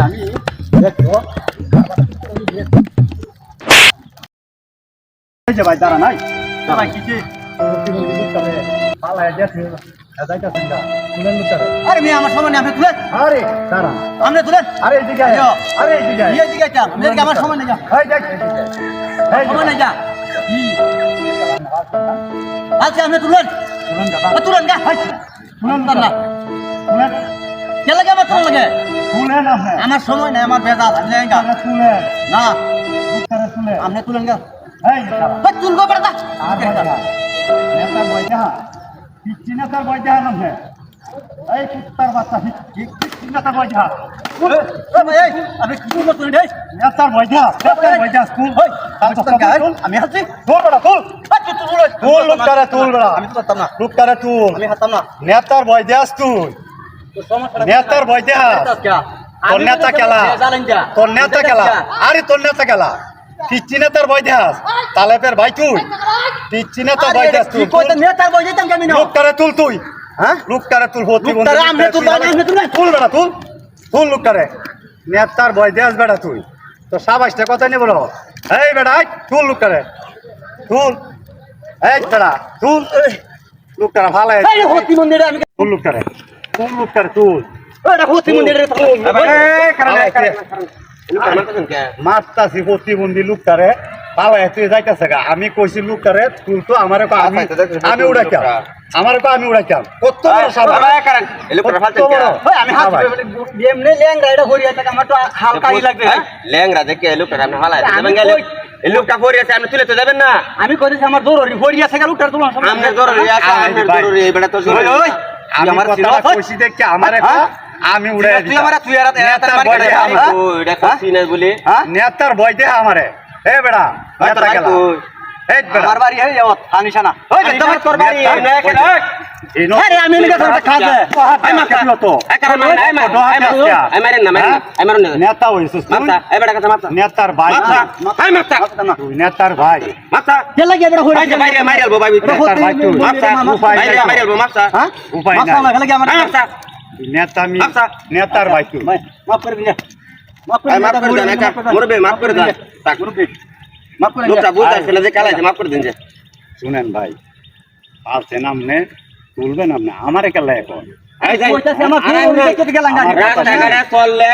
আমি দেখো এই যে ভাই দাঁড়া নাই দাঁড়া কি কি বলবি তবে পালায় দেখে যাইতাছেন না শুনেন লুকারে আরে মেয়ে আমার সময় নেই আপনি তুলেন আরে দাঁড়া আপনি তুলেন আরে এদিকে আয় আরে এদিকে আয় এই দিকে চাপ এদিকে আমার সময় নেই যা এই দেখ এদিকে এই সময় নেই যা আজকে আপনি তুলেন শুনেন দাদা তুলেন গা শুনেন না শুনেন কে লাগে আমার তোর লাগে শুনেন আপনি আমার সময় নেই আমার বেজাল আপনি যাই গা শুনেন না লুকারে শুনেন আপনি তুলেন গা এই দাঁড়া তুলবো বেটা আর নেতার বইটা পিচ্ছি নেতার বইটা নামে এই কুত্তার বাচ্চা পিচ্ছি নেতার বইটা আপনি কি করতেন রে নেতার বইটা স্কুল আমি হাসছি তুল বেড়া তুল তুল লুকারে তুল বেড়া আমি তো পারতাম না লুকারে তুল আমি হাতাম না নেতার বইটা তুল নেতার বইটা তোর নেতা খেলা তোর নেতা খেলা আরে তোর নেতা খেলা পিচ্ছি নেতার বইটা তালেপের ভাই তুই পিচ্ছি নেতার বইটা তুই নেতার বই যেতাম আমি না লুকারে তুল তুই হ্যাঁ লুকারে তুল হতি লুকটারে আমনে তুল, আমনে তুল। তুল বেড়া তুল তুল লুকারে নেতার বইটা বেড়া তুই তো সাবাসটা কথা নেই বলো এই বেড়া তুল লুকারে তুল এই বেড়া তুল লুকারে ভালো এই হতি মন্দিরে আমি তুল লুকারে তুল এটা হতি মন্দিরে মারতাছি প্রতিবন্ধী লুকটারে পালাই তুই যাইতেছে গা আমি কইছি লুকটারে তুই তো আমার আমি উড়াইতাম আমার আমি উড়াইতাম কত বড় সাবাস কত বড় আমি হাত এমনি ল্যাংড়া এটা হরিয়া থাকে আমার তো হালকাই লাগবে ল্যাংরা দেখে লোকটা আপনি হালাই দেবেন গেলে এই লোকটা পড়ে আছে আপনি তুলে তো যাবেন না আমি কইছি আমার জরুরি হরিয়া থাকে লুকটার তুলন আপনার জরুরি আছে আপনার জরুরি এই বেটা তো জরুরি ওই আমি আমার কথা কইছি দেখি আমার আমি উড়াই তুই আমার তুই আর নেতার মার বই দেখা আমার। এটা করছিস না বলে নেতার বই দেখ আমারে এ বেড়া নেতা গেলা এই বেড়া আমার বাড়ি হই যাও আনিশানা ওই আমি তোমার তোর বাড়ি না কেন আরে আমি নিকে তোর খাজে আমি মারলো তো আমি মারেন না আমি মারুন না নেতা হইছিস তুই মারতা এই বেটা কথা মারতা নেতার ভাই আমি মারতা তুই নেতার ভাই মারতা কে লাগে এবার হরিয়া এই যে বাইরে মারিয়ালবো ভাই নেতার ভাই তুই মারতা উপায় বাইরে নাই মারিয়ালবো মারতা হ্যাঁ উপায় মাথা নাই লাগে আমার মারতা নেতা আমি আচ্ছা। নেতার ভাই তুই মাফ করে দিন মাফ করে মাফ করে দেন একা মুরবে মাফ করে দেন তাক মাফ করে লোকটা বুঝাইছে না যে কালাইছে মাফ করে দেন যে শুনেন ভাই পালছেন আপনি তুলবেন আপনি আমারে কেলা এখন এই যাই কইতাছে আমার ফোন দেখতে গেলাম গাড়ি রাস্তাঘাটে চললে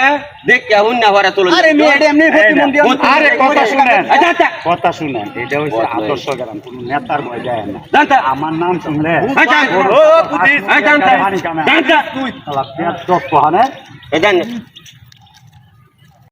দেখে হুন না হরে চলো আরে মেয়ে এমনি হতি মন্দির আরে কথা শুনেন আচ্ছা আচ্ছা কথা শুনেন এটা হচ্ছে আদর্শ গ্রাম কোন নেতার ভয় যায় না জানতা আমার নাম শুনলে আচ্ছা ও পুলিশ জানতা জানতা তুই শালা পেট দপ কহানে এই জান